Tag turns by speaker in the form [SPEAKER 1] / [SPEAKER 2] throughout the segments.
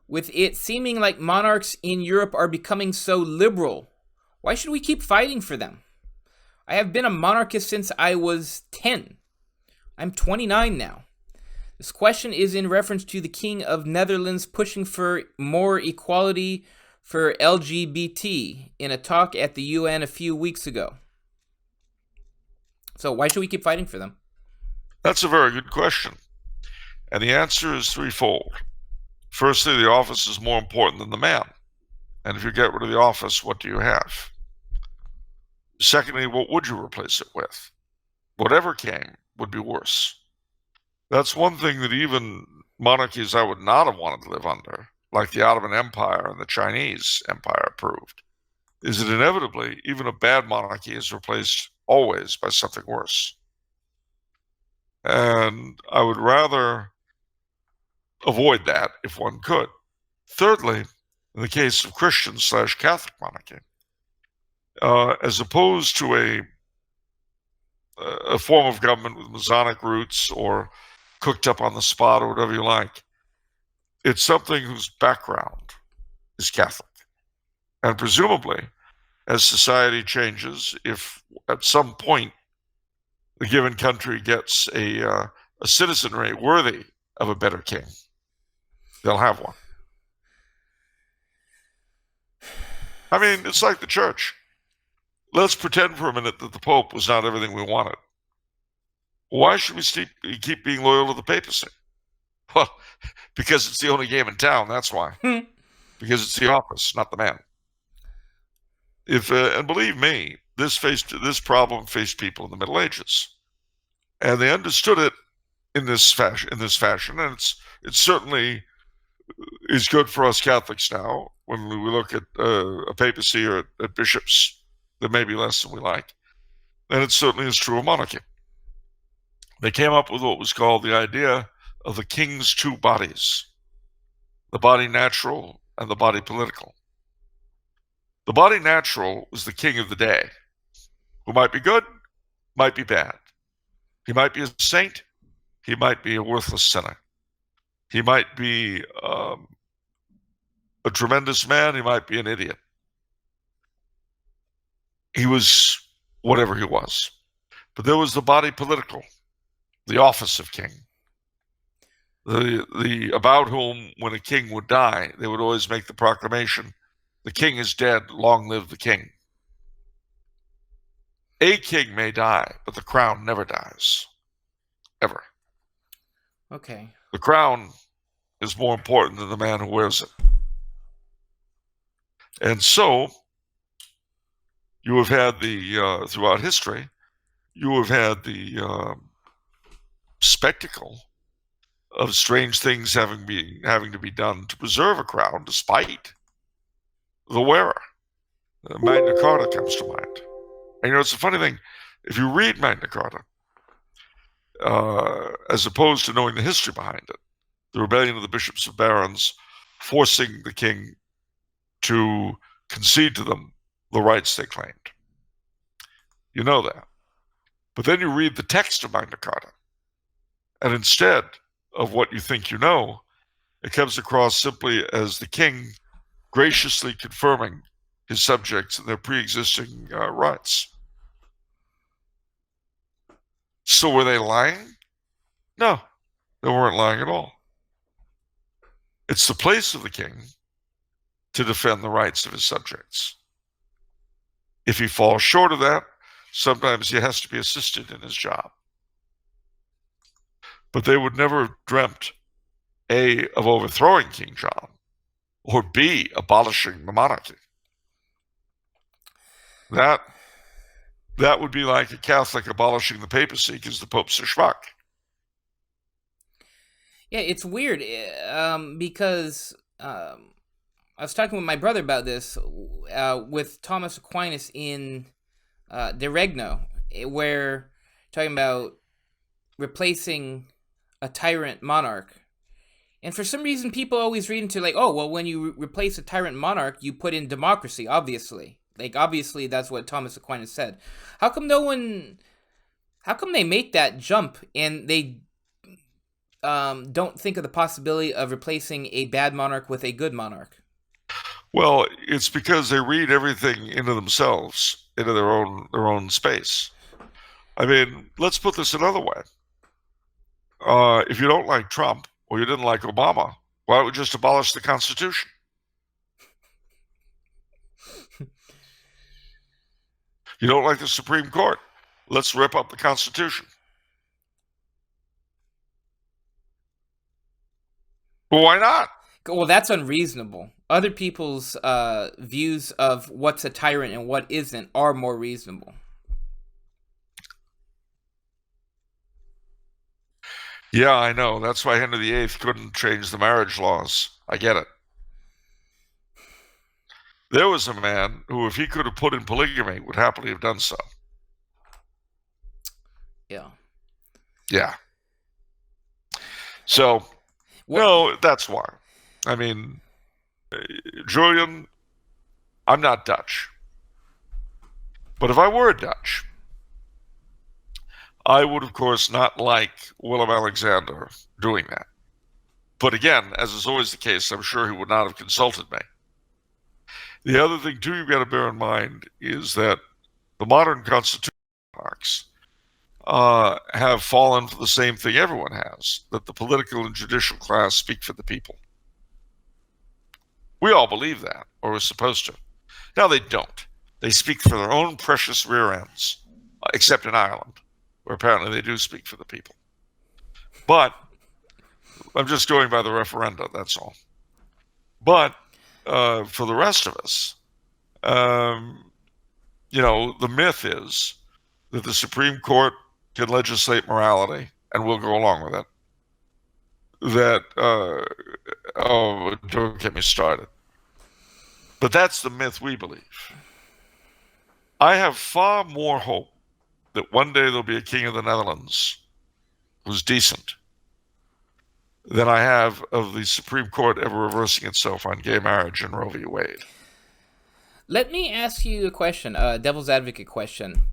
[SPEAKER 1] With it seeming like monarchs in Europe are becoming so liberal, why should we keep fighting for them? I have been a monarchist since I was 10. I'm 29 now. This question is in reference to the King of Netherlands pushing for more equality for LGBT in a talk at the UN a few weeks ago. So why should we keep fighting for them?
[SPEAKER 2] That's a very good question. And the answer is threefold. Firstly, the office is more important than the man. And if you get rid of the office, what do you have? Secondly, what would you replace it with? Whatever came would be worse. That's one thing that even monarchies I would not have wanted to live under, like the Ottoman Empire and the Chinese Empire proved, is that inevitably, even a bad monarchy is replaced always by something worse. And I would rather avoid that if one could. Thirdly, in the case of Christian/Catholic monarchy, as opposed to a form of government with Masonic roots or cooked up on the spot or whatever you like, it's something whose background is Catholic. And presumably, as society changes, if at some point the given country gets a citizenry worthy of a better king, they'll have one. I mean, it's like the church. Let's pretend for a minute that the Pope was not everything we wanted. Why should we keep being loyal to the papacy? Well, because it's the only game in town, that's why. Because it's the office, not the man. And believe me, this problem faced people in the Middle Ages. And they understood it in this fashion, and it certainly is good for us Catholics now when we look at a papacy or at bishops that may be less than we like. And it certainly is true of monarchy. They came up with what was called the idea of the king's two bodies, the body natural and the body political. The body natural was the king of the day, who might be good, might be bad. He might be a saint, he might be a worthless sinner. He might be a tremendous man, he might be an idiot. He was whatever he was. But there was the body political, the office of king, the about whom, when a king would die, they would always make the proclamation, the king is dead, long live the king. A king may die, but the crown never dies. Ever.
[SPEAKER 1] Okay.
[SPEAKER 2] The crown is more important than the man who wears it. And so, you have had throughout history, you have had the spectacle of strange things having to be done to preserve a crown despite the wearer. Magna Carta comes to mind. And it's a funny thing, if you read Magna Carta, as opposed to knowing the history behind it, the rebellion of the bishops of barons forcing the king to concede to them the rights they claimed. You know that. But then you read the text of Magna Carta, and instead of what you think you know, it comes across simply as the king graciously confirming his subjects and their pre-existing rights. So were they lying? No, they weren't lying at all. It's the place of the king to defend the rights of his subjects. If he falls short of that, sometimes he has to be assisted in his job. But they would never have dreamt, A, of overthrowing King John, or B, abolishing the monarchy. That would be like a Catholic abolishing the papacy because the Pope's a schmuck.
[SPEAKER 1] Yeah, it's weird because I was talking with my brother about this with Thomas Aquinas in De Regno, where talking about replacing a tyrant monarch. And for some reason, people always read into like, oh, well, when you replace a tyrant monarch, you put in democracy, obviously. Like, obviously, that's what Thomas Aquinas said. How come they make that jump and they don't think of the possibility of replacing a bad monarch with a good monarch?
[SPEAKER 2] Well, it's because they read everything into themselves, into their own space. I mean, let's put this another way. If you don't like Trump or you didn't like Obama, why don't we just abolish the Constitution? You don't like the Supreme Court? Let's rip up the Constitution. Well, why not?
[SPEAKER 1] Well, that's unreasonable. Other people's views of what's a tyrant and what isn't are more reasonable.
[SPEAKER 2] Yeah, I know. That's why Henry VIII couldn't change the marriage laws. I get it. There was a man who, if he could have put in polygamy, would happily have done so.
[SPEAKER 1] Yeah.
[SPEAKER 2] Yeah. So, no, that's why. I mean, Julian, I'm not Dutch. But if I were Dutch, I would, of course, not like Willem Alexander doing that. But again, as is always the case, I'm sure he would not have consulted me. The other thing, too, you've got to bear in mind is that the modern constitutional monarchs have fallen for the same thing everyone has, that the political and judicial class speak for the people. We all believe that, or we're supposed to. Now they don't. They speak for their own precious rear ends, except in Ireland, where apparently they do speak for the people. But I'm just going by the referenda, that's all. But for the rest of us, you know, the myth is that the Supreme Court can legislate morality, and we'll go along with it. That, oh, don't get me started. But that's the myth we believe. I have far more hope that one day there'll be a king of the Netherlands who's decent than I have of the Supreme Court ever reversing itself on gay marriage and Roe v. Wade.
[SPEAKER 1] Let me ask you a question, a devil's advocate question.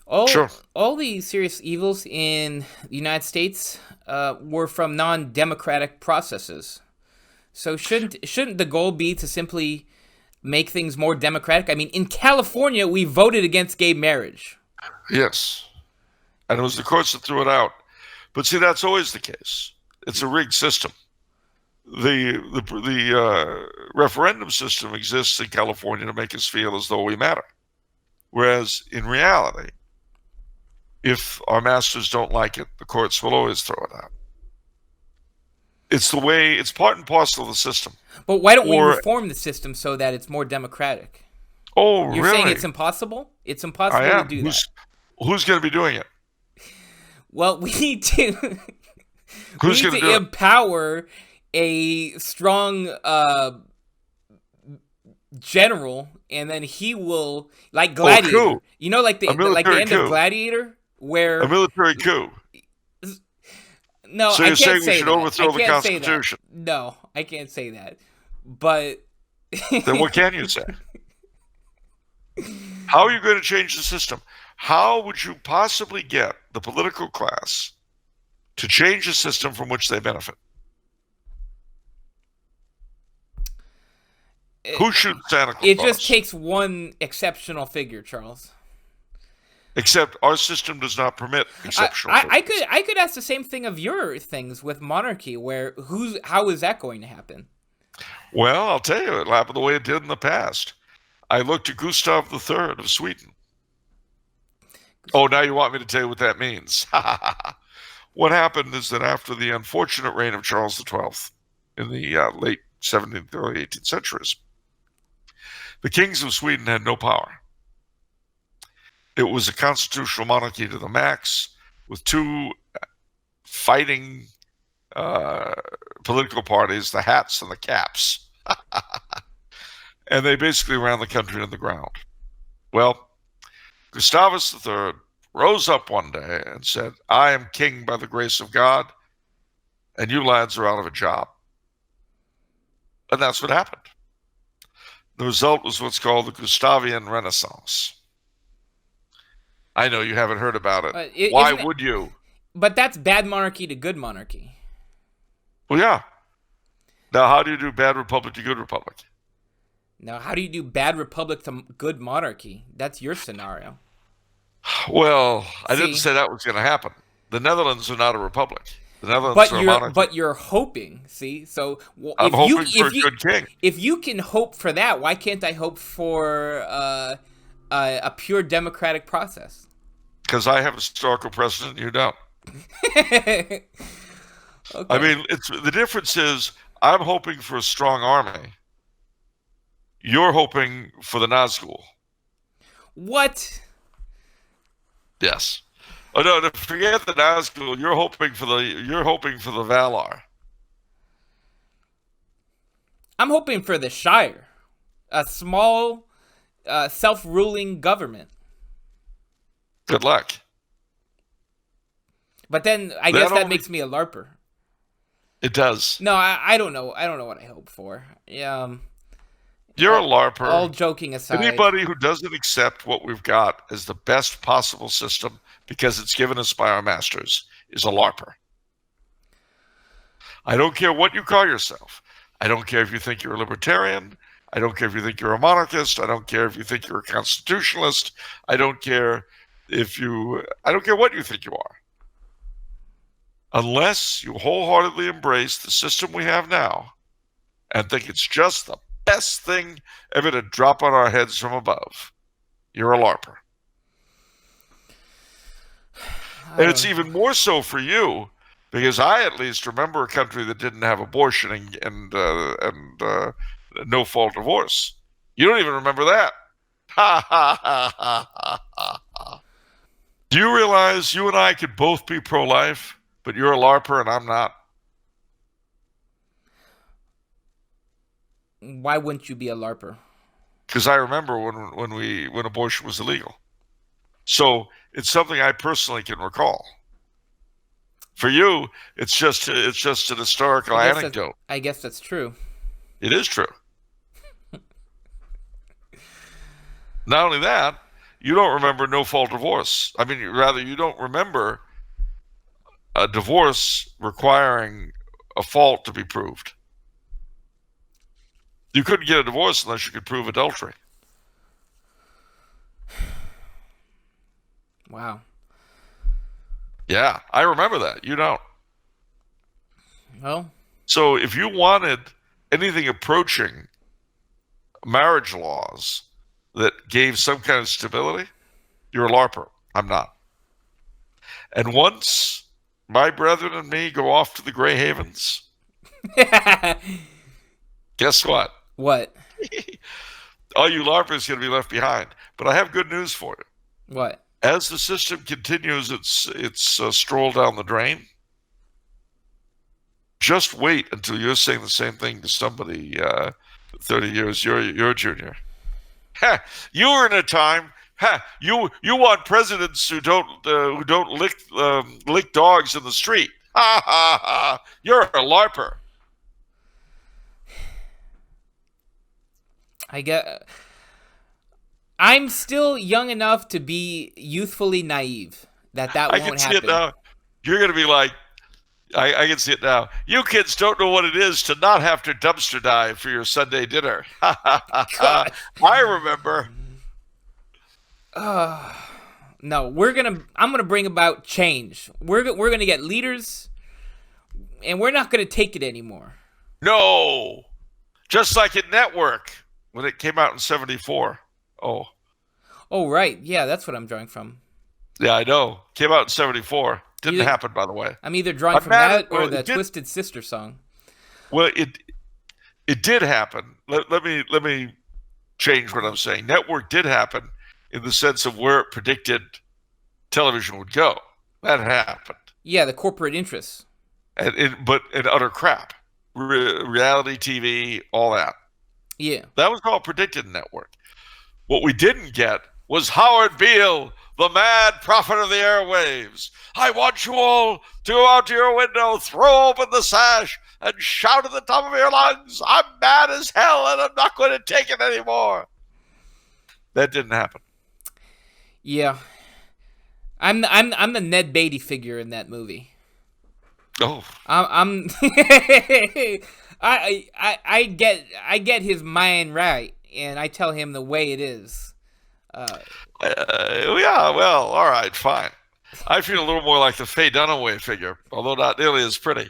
[SPEAKER 1] All the serious evils in the United States were from non-democratic processes. So shouldn't the goal be to simply make things more democratic? I mean, in California, we voted against gay marriage.
[SPEAKER 2] Yes. And it was the courts that threw it out. But see, that's always the case. It's a rigged system. The referendum system exists in California to make us feel as though we matter. Whereas in reality, if our masters don't like it, the courts will always throw it out. It's the way, it's part and parcel of the system.
[SPEAKER 1] But why don't we reform the system so that it's more democratic?
[SPEAKER 2] Oh,
[SPEAKER 1] You're saying it's impossible? It's impossible to do that. Who's
[SPEAKER 2] going to be doing it?
[SPEAKER 1] Well, we need to empower a strong general, and then he will, like Gladiator. You know, like the end of Gladiator, where
[SPEAKER 2] a military coup.
[SPEAKER 1] No,
[SPEAKER 2] so
[SPEAKER 1] I
[SPEAKER 2] you're
[SPEAKER 1] can't
[SPEAKER 2] saying we should overthrow the Constitution?
[SPEAKER 1] No, I can't say that. But
[SPEAKER 2] then what can you say? How are you going to change the system? How would you possibly get the political class to change a system from which they benefit? Who shoots Santa Claus?
[SPEAKER 1] It just takes one exceptional figure, Charles.
[SPEAKER 2] Except our system does not permit exceptional figures.
[SPEAKER 1] I could ask the same thing of your things with monarchy, where how is that going to happen?
[SPEAKER 2] Well, I'll tell you, it'll happen the way it did in the past. I looked at Gustav III of Sweden. Oh, now you want me to tell you what that means? What happened is that after the unfortunate reign of Charles XII in the late 17th, early 18th centuries, the kings of Sweden had no power. It was a constitutional monarchy to the max, with two fighting political parties, the Hats and the Caps. And they basically ran the country to the ground. Well, Gustavus III rose up one day and said, I am king by the grace of God, and you lads are out of a job. And that's what happened. The result was what's called the Gustavian Renaissance. I know you haven't heard about it. Why would you?
[SPEAKER 1] But that's bad monarchy to good monarchy.
[SPEAKER 2] Well, yeah. Now, how do you do bad republic to good republic?
[SPEAKER 1] Now, how do you do bad republic to good monarchy? That's your scenario.
[SPEAKER 2] Well, I didn't
[SPEAKER 1] See,
[SPEAKER 2] say that was going to happen. The Netherlands are not a republic. The Netherlands are a monarchy.
[SPEAKER 1] but you're hoping. See, so
[SPEAKER 2] I'm hoping for a good king.
[SPEAKER 1] if you can hope for that, why can't I hope for a pure democratic process?
[SPEAKER 2] Because I have a historical precedent, you don't.
[SPEAKER 1] Okay.
[SPEAKER 2] I mean, the difference is I'm hoping for a strong army. You're hoping for the Nazgul.
[SPEAKER 1] What?
[SPEAKER 2] Yes. Oh no! Forget the Nazgul. You're hoping for the Valar.
[SPEAKER 1] I'm hoping for the Shire, a small, self-ruling government.
[SPEAKER 2] Good luck.
[SPEAKER 1] But then I guess that makes me a LARPer.
[SPEAKER 2] It does.
[SPEAKER 1] No, I don't know. I don't know what I hope for.
[SPEAKER 2] You're a LARPer.
[SPEAKER 1] All joking aside.
[SPEAKER 2] Anybody who doesn't accept what we've got as the best possible system because it's given us by our masters is a LARPer. I don't care what you call yourself. I don't care if you think you're a libertarian. I don't care if you think you're a monarchist. I don't care if you think you're a constitutionalist. I don't care what you think you are. Unless you wholeheartedly embrace the system we have now and think it's just the best thing ever to drop on our heads from above, you're a LARPer. And it's even more so for you, because I at least remember a country that didn't have abortion and no-fault divorce. You don't even remember that. Ha, ha, ha, ha, ha, ha. Do you realize you and I could both be pro-life, but you're a LARPer and I'm not?
[SPEAKER 1] Why wouldn't you be a LARPer?
[SPEAKER 2] Because I remember when abortion was illegal. So it's something I personally can recall. For you, it's just an historical anecdote.
[SPEAKER 1] I guess that's true.
[SPEAKER 2] It is true. Not only that, you don't remember no-fault divorce. I mean, rather, you don't remember a divorce requiring a fault to be proved. You couldn't get a divorce unless you could prove adultery.
[SPEAKER 1] Wow.
[SPEAKER 2] Yeah, I remember that. You don't.
[SPEAKER 1] Well.
[SPEAKER 2] So if you wanted anything approaching marriage laws that gave some kind of stability, you're a LARPer. I'm not. And once my brethren and me go off to the Grey Havens, guess what?
[SPEAKER 1] What?
[SPEAKER 2] All you LARPers are going to be left behind. But I have good news for you.
[SPEAKER 1] What?
[SPEAKER 2] As the system continues its stroll down the drain, just wait until you're saying the same thing to somebody 30 years your junior. You were in a time. You want presidents who don't lick dogs in the street. Ha ha ha! You're a LARPer.
[SPEAKER 1] I'm still young enough to be youthfully naive that won't happen. I can see it
[SPEAKER 2] now. You're going to be like, I can see it now. You kids don't know what it is to not have to dumpster dive for your Sunday dinner. I remember.
[SPEAKER 1] No, I'm gonna bring about change. We're gonna get leaders, and we're not gonna take it anymore.
[SPEAKER 2] No, just like in Network when it came out in '74. Oh,
[SPEAKER 1] right, yeah, that's what I'm drawing from.
[SPEAKER 2] Yeah, I know. Came out in '74. Didn't happen, by the way.
[SPEAKER 1] I'm either drawing from that or the Twisted Sister song.
[SPEAKER 2] Well, it did happen. Let me change what I'm saying. Network did happen in the sense of where it predicted television would go. That happened.
[SPEAKER 1] Yeah, the corporate interests.
[SPEAKER 2] But utter crap. Reality TV, all that.
[SPEAKER 1] Yeah.
[SPEAKER 2] That was all predicted in Network. What we didn't get was Howard Beale, the mad prophet of the airwaves. I want you all to go out to your window, throw open the sash, and shout at the top of your lungs, I'm mad as hell and I'm not going to take it anymore. That didn't happen.
[SPEAKER 1] Yeah. I'm the Ned Beatty figure in that movie.
[SPEAKER 2] Oh,
[SPEAKER 1] I'm I get his mind right, and I tell him the way it is.
[SPEAKER 2] yeah. Well, all right, fine. I feel a little more like the Faye Dunaway figure, although not nearly as pretty.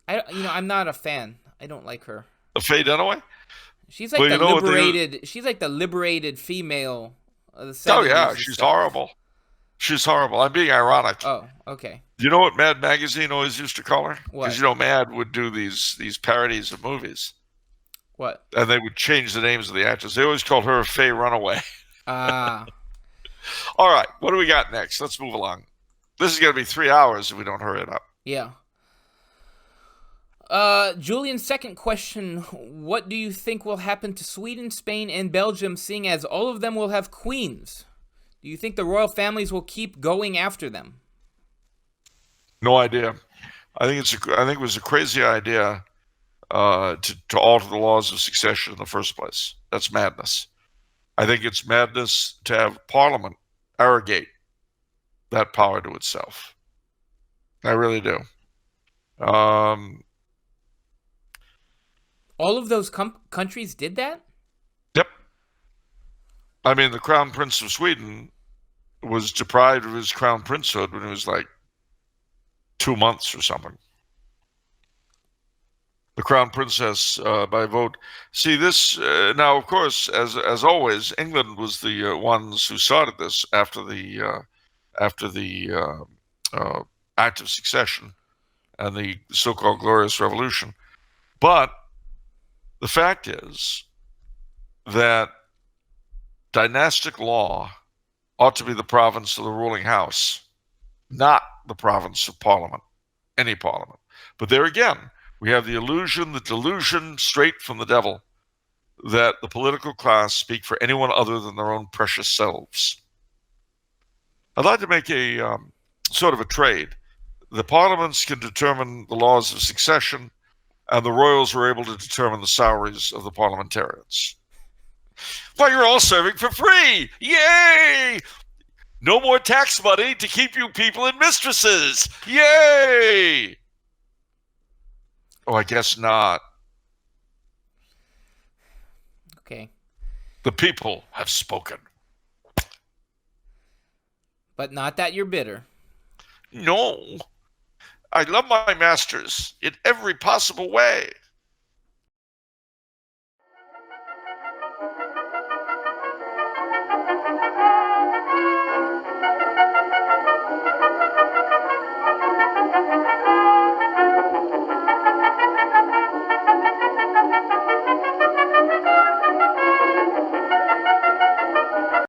[SPEAKER 1] I'm not a fan. I don't like her.
[SPEAKER 2] The Faye Dunaway?
[SPEAKER 1] She's like
[SPEAKER 2] Well,
[SPEAKER 1] the
[SPEAKER 2] you know what they?
[SPEAKER 1] liberated. She's like the liberated female of the
[SPEAKER 2] Oh yeah,
[SPEAKER 1] '70s and
[SPEAKER 2] she's
[SPEAKER 1] stuff.
[SPEAKER 2] horrible. She's horrible. I'm being ironic.
[SPEAKER 1] Oh, okay.
[SPEAKER 2] You know what Mad Magazine always used to call her? Because
[SPEAKER 1] What?
[SPEAKER 2] Mad would do these parodies of movies,
[SPEAKER 1] What?
[SPEAKER 2] and they would change the names of the actors. They always called her Faye Runaway.
[SPEAKER 1] Ah,
[SPEAKER 2] All right, what do we got next? Let's move along. This is going to be 3 hours if we don't hurry it up.
[SPEAKER 1] yeah. Julian's second question: what do you think will happen to Sweden, Spain, and Belgium, seeing as all of them will have queens? Do you think the royal families will keep going after them?
[SPEAKER 2] No idea. I think it was a crazy idea to alter the laws of succession in the first place. That's madness. I think it's madness to have Parliament arrogate that power to itself. I really do.
[SPEAKER 1] All of those countries did that?
[SPEAKER 2] Yep. I mean, the Crown Prince of Sweden was deprived of his crown princehood when he was like 2 months or something. The crown princess by vote. See this now, of course, as always, England was the ones who started this after the Act of Succession and the so-called Glorious Revolution. But the fact is that dynastic law ought to be the province of the ruling house, not the province of Parliament, any Parliament. But there again, we have the illusion, the delusion straight from the devil that the political class speak for anyone other than their own precious selves. I'd like to make a sort of a trade. The parliaments can determine the laws of succession, and the royals were able to determine the salaries of the parliamentarians. Well, you're all serving for free! Yay! No more tax money to keep you people in mistresses! Yay! Oh, I guess not.
[SPEAKER 1] Okay.
[SPEAKER 2] The people have spoken.
[SPEAKER 1] But not that you're bitter.
[SPEAKER 2] No. I love my masters in every possible way.